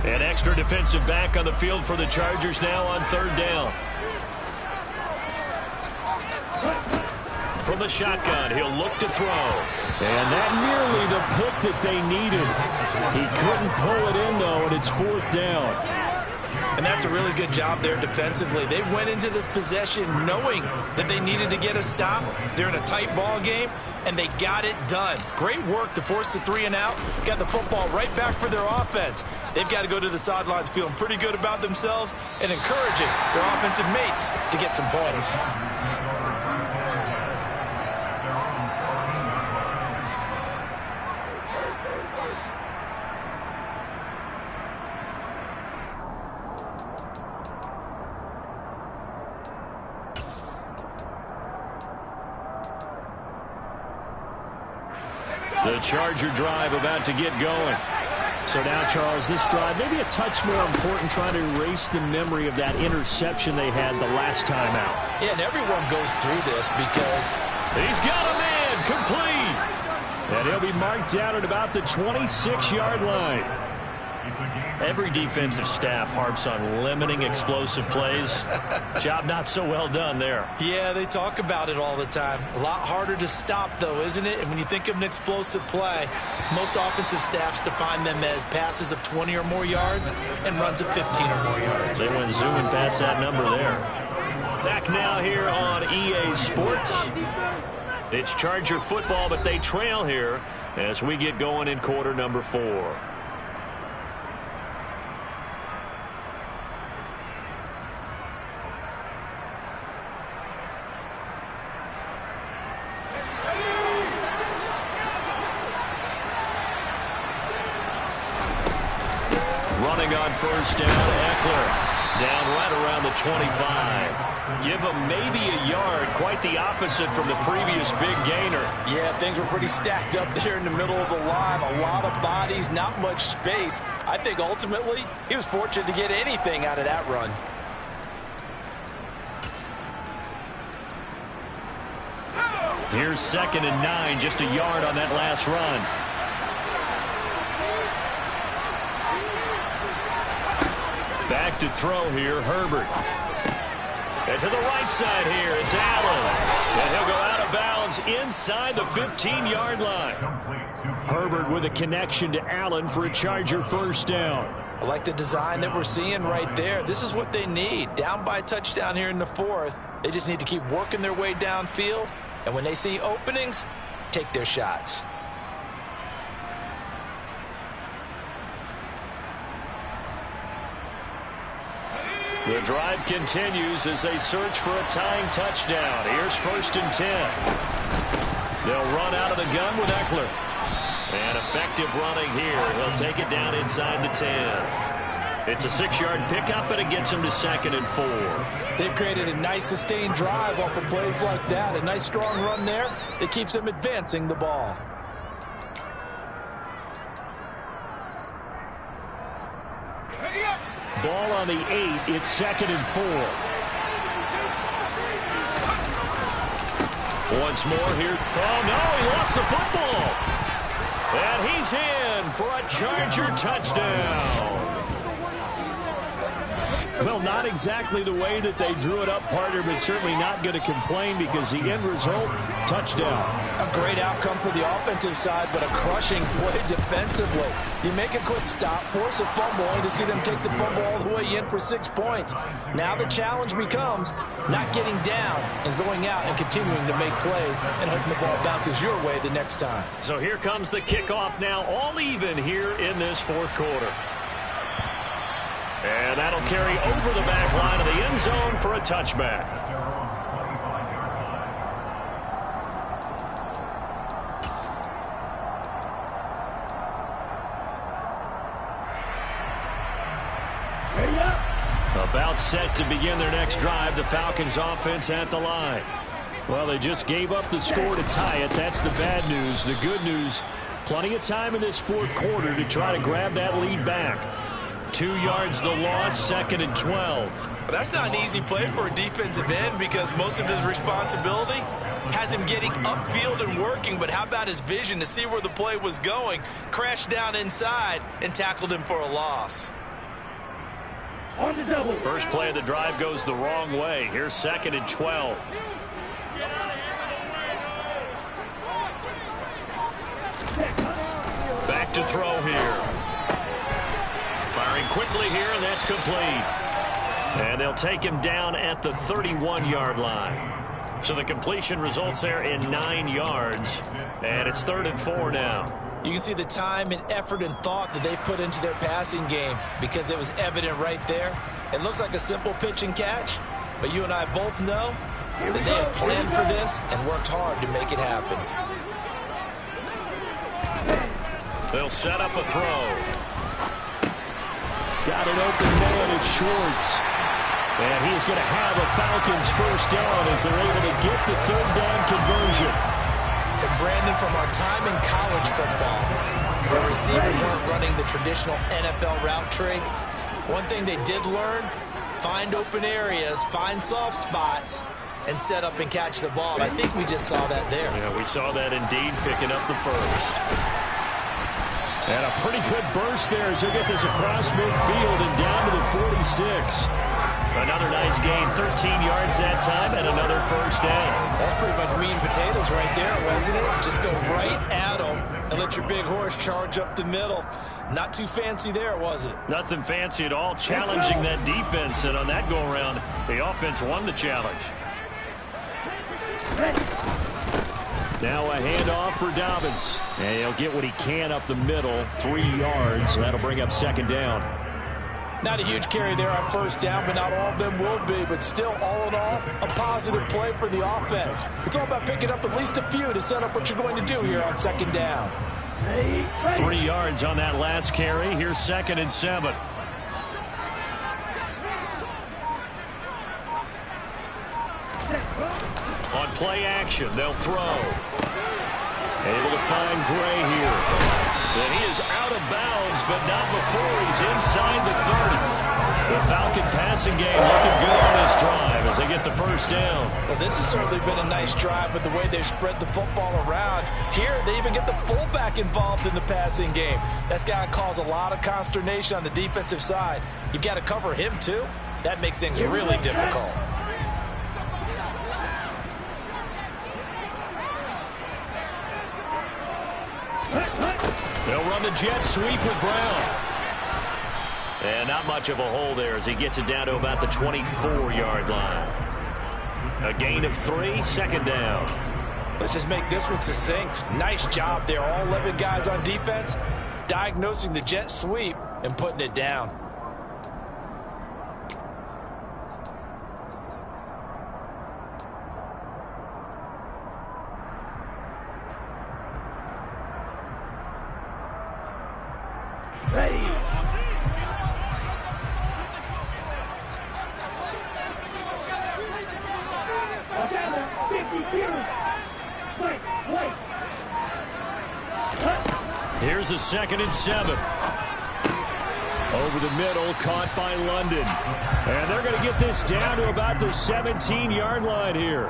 An extra defensive back on the field for the Chargers now on third down. From the shotgun, he'll look to throw. And that nearly the pick that they needed. He couldn't pull it in, though, and it's fourth down. And that's a really good job there defensively. They went into this possession knowing that they needed to get a stop. They're in a tight ball game, and they got it done. Great work to force the 3 and out. Got the football right back for their offense. They've got to go to the sidelines feeling pretty good about themselves and encouraging their offensive mates to get some points. The Charger drive about to get going. So now, Charles, this drive maybe a touch more important, trying to erase the memory of that interception they had the last time out. Yeah, and everyone goes through this because he's got a man complete. And he'll be marked down at about the 26-yard line. Every defensive staff harps on limiting explosive plays. Job not so well done there. Yeah, they talk about it all the time. A lot harder to stop, though, isn't it? And when you think of an explosive play, most offensive staffs define them as passes of 20 or more yards and runs of 15 or more yards. They went zooming past that number there. Back now here on EA Sports. It's Charger football, but they trail here as we get going in quarter number 4. Running on first down, Eckler down right around the 25. Give him maybe a yard, quite the opposite from the previous big gainer. Yeah, things were pretty stacked up there in the middle of the line. A lot of bodies, not much space. I think ultimately he was fortunate to get anything out of that run. Here's 2nd and 9, just a yard on that last run. Back to throw here, Herbert. And to the right side here, it's Allen. And he'll go out of bounds inside the 15-yard line. Herbert with a connection to Allen for a Charger first down. I like the design that we're seeing right there. This is what they need. Down by a touchdown here in the 4th. They just need to keep working their way downfield. And when they see openings, take their shots. The drive continues as they search for a tying touchdown. Here's 1st and 10. They'll run out of the gun with Eckler. And effective running here. He'll take it down inside the 10. It's a 6-yard pickup, but it gets him to 2nd and 4. They've created a nice sustained drive off of plays like that. A nice strong run there that keeps them advancing the ball. Ball on the 8. It's 2nd and 4. Once more here. Oh, no, he lost the football. And he's in for a Charger touchdown. Well, not exactly the way that they drew it up, partner, but certainly not going to complain because the end result, touchdown. A great outcome for the offensive side, but a crushing play defensively. You make a quick stop, force a fumble, only to see them take the fumble all the way in for 6 points. Now the challenge becomes not getting down and going out and continuing to make plays and hoping the ball bounces your way the next time. So here comes the kickoff now, all even here in this 4th quarter. And that'll carry over the back line of the end zone for a touchback. About set to begin their next drive, the Falcons offense at the line. Well, they just gave up the score to tie it. That's the bad news. The good news, plenty of time in this fourth quarter to try to grab that lead back. 2 yards the loss, 2nd and 12. Well, that's not an easy play for a defensive end because most of his responsibility has him getting upfield and working, but how about his vision to see where the play was going, crashed down inside, and tackled him for a loss. On the double. First play of the drive goes the wrong way. Here's 2nd and 12. Back to throw here. Firing quickly here, and that's complete. And they'll take him down at the 31-yard line. So the completion results there in 9 yards. And it's 3rd and 4 now. You can see the time and effort and thought that they put into their passing game because it was evident right there. It looks like a simple pitch and catch, but you and I both know that they had planned for this and worked hard to make it happen. They'll set up a throw. Got an open man at Schwartz. And he's going to have a Falcons first down as they're able to get the 3rd down conversion. And Brandon, from our time in college football, where receivers weren't running the traditional NFL route tree, one thing they did learn, find open areas, find soft spots, and set up and catch the ball. And I think we just saw that there. Yeah, we saw that indeed, picking up the first. And a pretty good burst there as he'll get this across midfield and down to the 46. Another nice gain, 13 yards that time, and another first down. That's pretty much meat and potatoes right there, wasn't it? Just go right at them and let your big horse charge up the middle. Not too fancy there, was it? Nothing fancy at all, challenging that defense, and on that go-around, the offense won the challenge. Now a handoff for Dobbins. And he'll get what he can up the middle, 3 yards. That'll bring up 2nd down. Not a huge carry there on first down, but not all of them will be. But still, all in all, a positive play for the offense. It's all about picking up at least a few to set up what you're going to do here on 2nd down. 3 yards on that last carry. Here's 2nd and 7. On play action, they'll throw. Able to find Gray here. And he is out of bounds, but not before he's inside the 30. The Falcon passing game looking good on this drive as they get the first down. Well, this has certainly been a nice drive with the way they've spread the football around. Here, they even get the fullback involved in the passing game. That's got to cause a lot of consternation on the defensive side. You've got to cover him, too. That makes things really difficult. They'll run the jet sweep with Brown. And not much of a hole there as he gets it down to about the 24-yard line. A gain of 3, 2nd down. Let's just make this one succinct. Nice job there. All 11 guys on defense diagnosing the jet sweep and putting it down. Ready. Together, 52. Wait. Here's a 2nd and 7. Over the middle, caught by London. And they're going to get this down to about the 17-yard line here.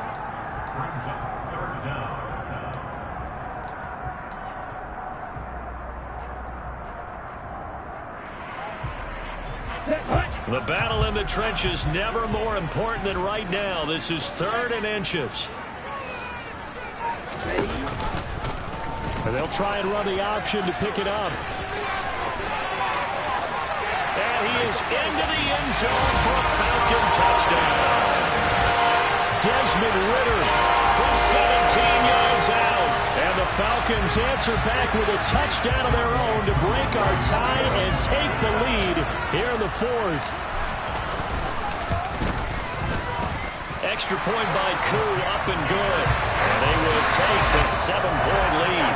The battle in the trenches never more important than right now. This is 3rd and inches. And they'll try and run the option to pick it up. And he is into the end zone for a Falcon touchdown. Desmond Ridder from 17 yards out. And the Falcons answer back with a touchdown of their own to break our tie and take the lead here in the 4th. Extra point by Koo, up and good. And they will take the 7-point lead.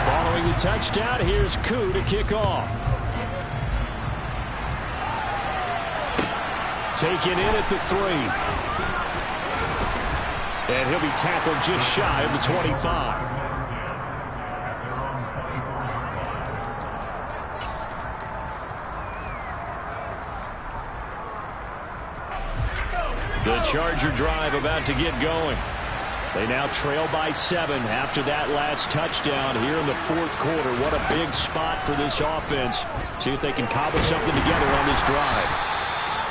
Following the touchdown. Here's Koo to kick off. Taken in at the 3. And he'll be tackled just shy of the 25. The Charger drive about to get going. They now trail by 7 after that last touchdown here in the fourth quarter. What a big spot for this offense. See if they can cobble something together on this drive.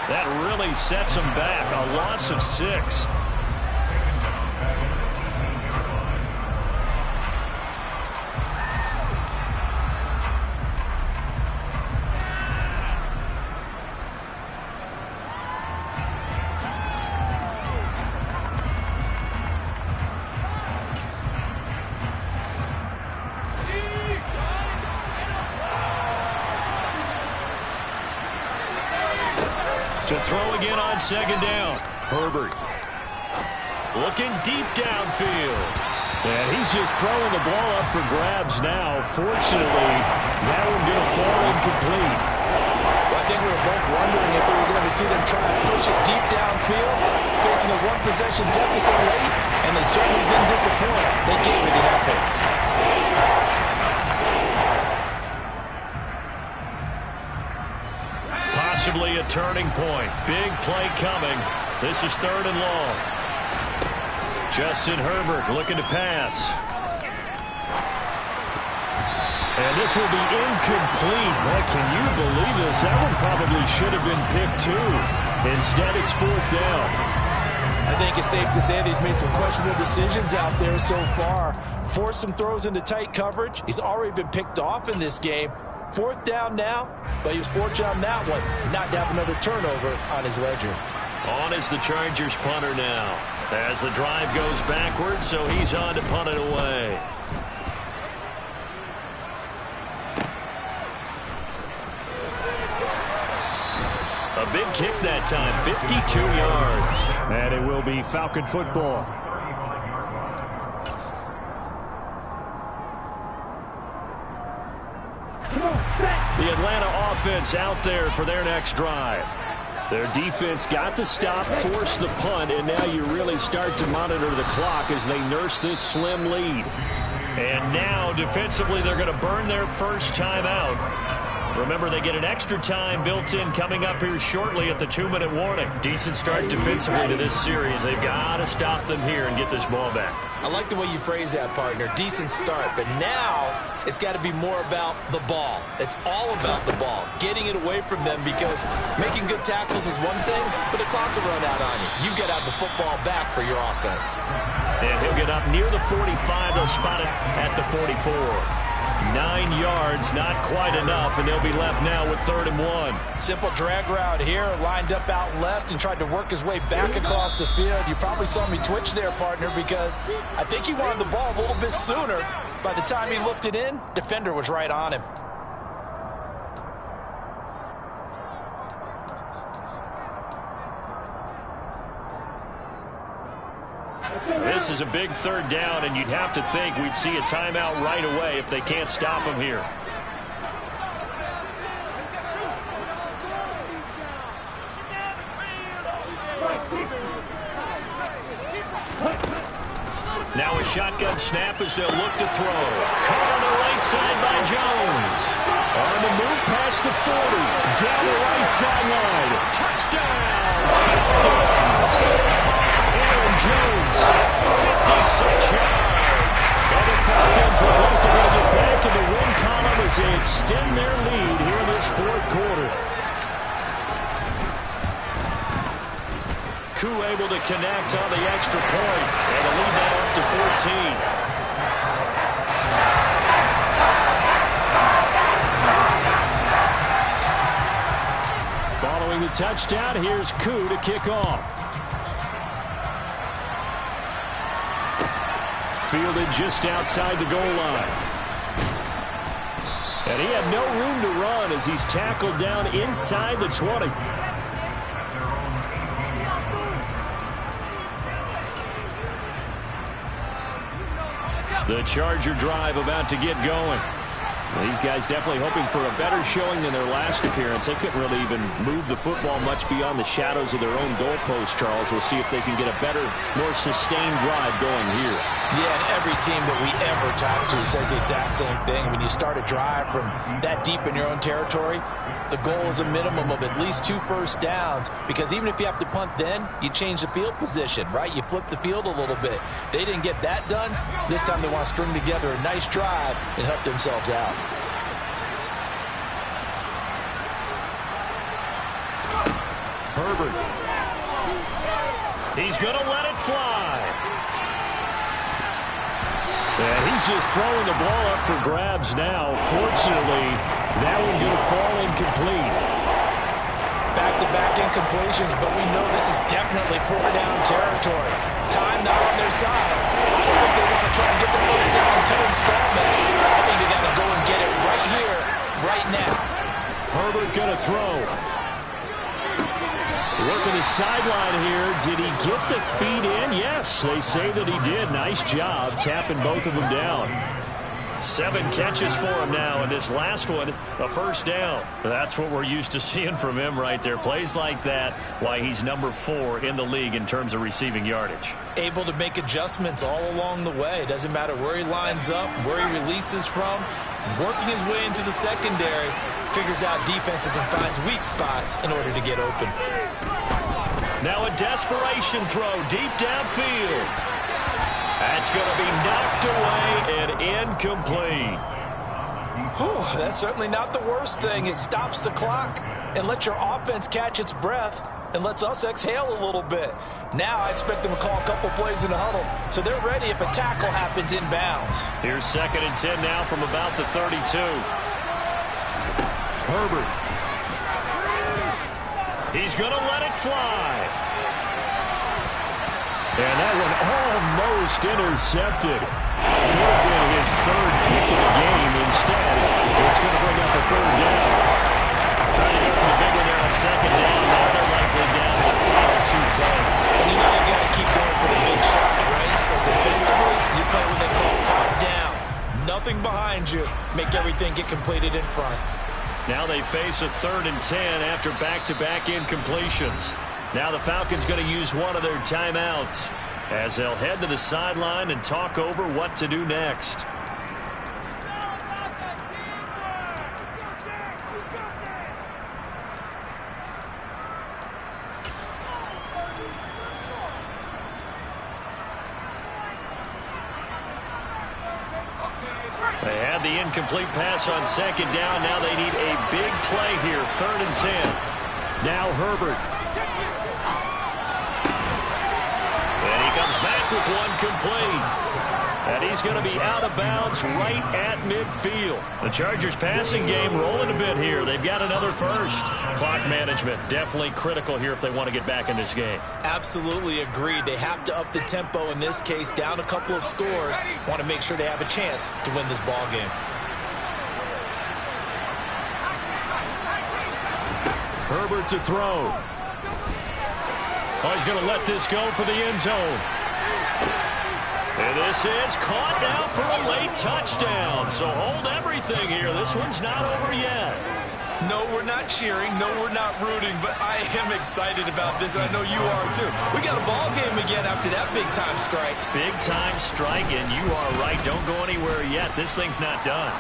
That really sets them back. A loss of 6. To throw again on second down. Herbert looking deep downfield. And he's just throwing the ball up for grabs now. Fortunately, that one going to fall incomplete. Well, I think we were both wondering if we were going to see them try to push it deep downfield, facing a one-possession deficit late, and they certainly didn't disappoint. They gave it an effort. Possibly a turning point. Big play coming. This is 3rd and long. Justin Herbert looking to pass. And this will be incomplete. Boy, can you believe this? That one probably should have been picked too. Instead, it's 4th down. I think it's safe to say that he's made some questionable decisions out there so far. Forced some throws into tight coverage. He's already been picked off in this game. 4th down now, but he was fortunate on that one not to have another turnover on his ledger. On is the Chargers punter now. As the drive goes backwards, so he's on to punt it away. A big kick that time, 52 yards. And it will be Falcon football. The Atlanta offense out there for their next drive. Their defense got the stop, forced the punt, and now you really start to monitor the clock as they nurse this slim lead. And now, defensively, they're going to burn their first timeout. Remember, they get an extra time built in coming up here shortly at the 2-minute warning. Decent start defensively to this series. They've got to stop them here and get this ball back. I like the way you phrase that, partner. Decent start, but now it's got to be more about the ball. It's all about the ball, getting it away from them, because making good tackles is one thing, but the clock will run out on you. You got to have the football back for your offense. And he'll get up near the 45. They'll spot it at the 44. 9 yards, not quite enough, and they'll be left now with 3rd and 1. Simple drag route here, lined up out left and tried to work his way back across the field. You probably saw me twitch there, partner, because I think he wanted the ball a little bit sooner. By the time he looked it in, defender was right on him. This is a big 3rd down, and you'd have to think we'd see a timeout right away if they can't stop him here. Now a shotgun snap as they'll look to throw. Caught on the right side by Jones. On the move past the 40. Down the right sideline. Touchdown! Aaron Jones, 56 yards. And the Falcons look like they're going to get back in the win column as they extend their lead here in this 4th quarter. Koo able to connect on the extra point, and the lead now up to 14. Following the touchdown, here's Koo to kick off. Fielded just outside the goal line. And he had no room to run as he's tackled down inside the 20. The Charger drive about to get going. These guys definitely hoping for a better showing than their last appearance. They couldn't really even move the football much beyond the shadows of their own goalpost, Charles. We'll see if they can get a better, more sustained drive going here. Yeah, and every team that we ever talk to says the exact same thing. When you start a drive from that deep in your own territory, the goal is a minimum of at least 2 first downs, because even if you have to punt then, you change the field position, right? You flip the field a little bit. They didn't get that done. This time they want to string together a nice drive and help themselves out. Herbert. He's going to let it fly. And he's just throwing the ball up for grabs now. Fortunately, that one going to fall incomplete. Back-to-back incompletions, but we know this is definitely 4-down territory. Time not on their side. I don't think they want to try and get the first down in 2 installments. I think they got to go and get it right here, right now. Herbert going to throw. Working the sideline here. Did he get the feet in? Yes, they say that he did. Nice job tapping both of them down. 7 catches for him now, and this last one, a first down. That's what we're used to seeing from him right there. Plays like that, why he's number 4 in the league in terms of receiving yardage. Able to make adjustments all along the way. Doesn't matter where he lines up, where he releases from. Working his way into the secondary, figures out defenses and finds weak spots in order to get open. Now a desperation throw deep downfield. That's going to be knocked away and incomplete. Whew, that's certainly not the worst thing. It stops the clock and lets your offense catch its breath and lets us exhale a little bit. Now I expect them to call a couple plays in the huddle, so they're ready if a tackle happens inbounds. Here's 2nd and 10 now from about the 32. Herbert. He's going to let it fly. And that one almost intercepted. Could have been his 3rd pick of the game. Instead, it's going to bring up a 3rd down. Trying to go for the big one there on 2nd down. Now they're likely down to the final 2 plays. And you know you got to keep going for the big shot, right? So defensively, you play what they call top down. Nothing behind you. Make everything get completed in front. Now they face a 3rd and 10 after back-to-back incompletions. Now the Falcons going to use one of their timeouts as they'll head to the sideline and talk over what to do next. They had the incomplete pass on 2nd down. Now they need a big play here. 3rd and 10. Now Herbert. And he comes back with one complete. And he's going to be out of bounds right at midfield. The Chargers passing game rolling a bit here. They've got another first. Clock management definitely critical here if they want to get back in this game. Absolutely agreed. They have to up the tempo in this case, down a couple of scores. Want to make sure they have a chance to win this ball game. Herbert to throw. Oh, he's going to let this go for the end zone. And this is caught now for a late touchdown. So hold everything here. This one's not over yet. No, we're not cheering. No, we're not rooting. But I am excited about this. I know you are, too. We got a ball game again after that big-time strike. Big-time strike, and you are right. Don't go anywhere yet. This thing's not done.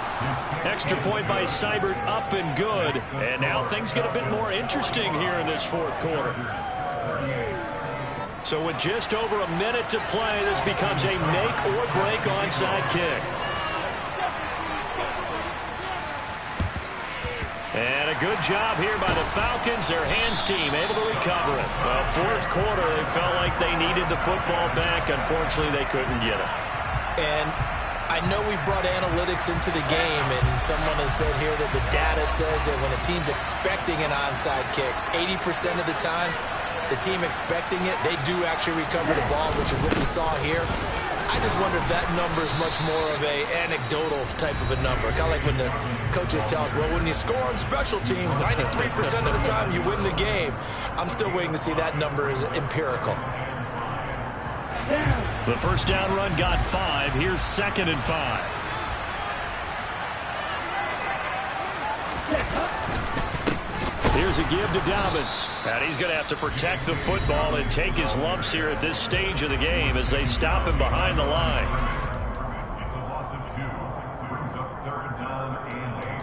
Extra point by Seibert, up and good. And now things get a bit more interesting here in this 4th quarter. So with just over a minute to play, this becomes a make-or-break onside kick. And a good job here by the Falcons, their hands team, able to recover it. Well, 4th quarter, they felt like they needed the football back. Unfortunately, they couldn't get it. And I know we brought analytics into the game, and someone has said here that the data says that when a team's expecting an onside kick, 80% of the time, the team expecting it, they do actually recover the ball, which is what we saw here. I just wonder if that number is much more of a anecdotal type of a number. Kind of like when the coaches tell us, well, when you score on special teams, 93% of the time you win the game. I'm still waiting to see that number is empirical. The first down run got 5. Here's 2nd and 5. Here's a give to Dobbins. And he's going to have to protect the football and take his lumps here at this stage of the game as they stop him behind the line. It's a loss of 2. Brings up 3rd down and 8.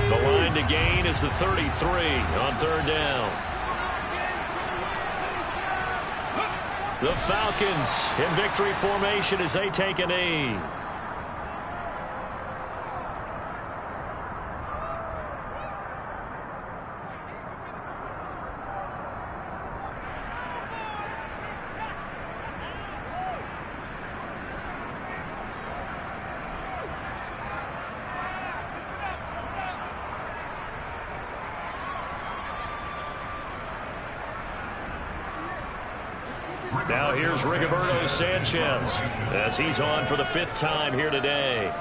The line to gain is the 33 on 3rd down. The Falcons in victory formation as they take a knee. Now here's Rigoberto Sanchez as he's on for the 5th time here today.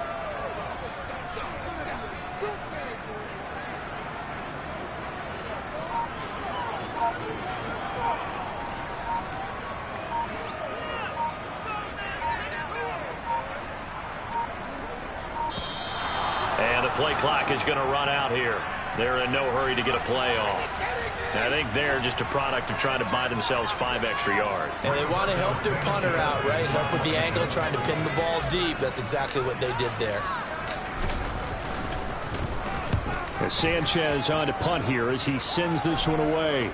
And the play clock is going to run out here. They're in no hurry to get a play off. I think they're just a product of trying to buy themselves 5 extra yards. And they want to help their punter out, right? Help with the angle, trying to pin the ball deep. That's exactly what they did there. As Sanchez on to punt here as he sends this one away.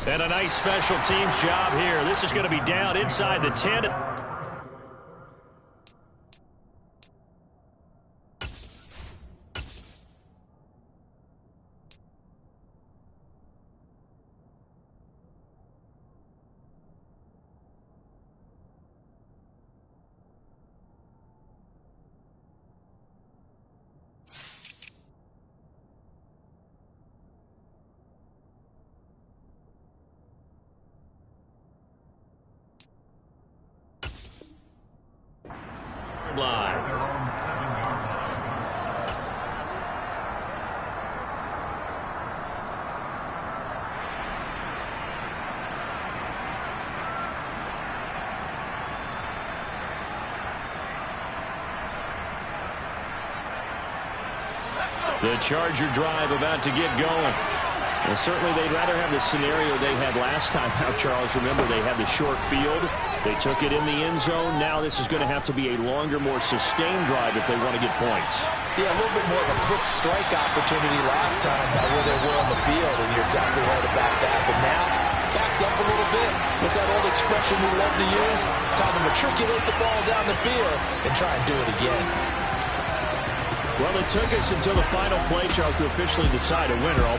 And a nice special teams job here. This is going to be down inside the 10. Line. The Charger drive about to get going. Well, certainly they'd rather have the scenario they had last time out, Charles. Remember, they had the short field. They took it in the end zone. Now this is going to have to be a longer, more sustained drive if they want to get points. Yeah, a little bit more of a quick strike opportunity last time by where they were on the field, and you're exactly right about that. But now, backed up a little bit. What's that old expression we love to use? Time to matriculate the ball down the field and try and do it again. Well, it took us until the final play, Charles, to officially decide a winner.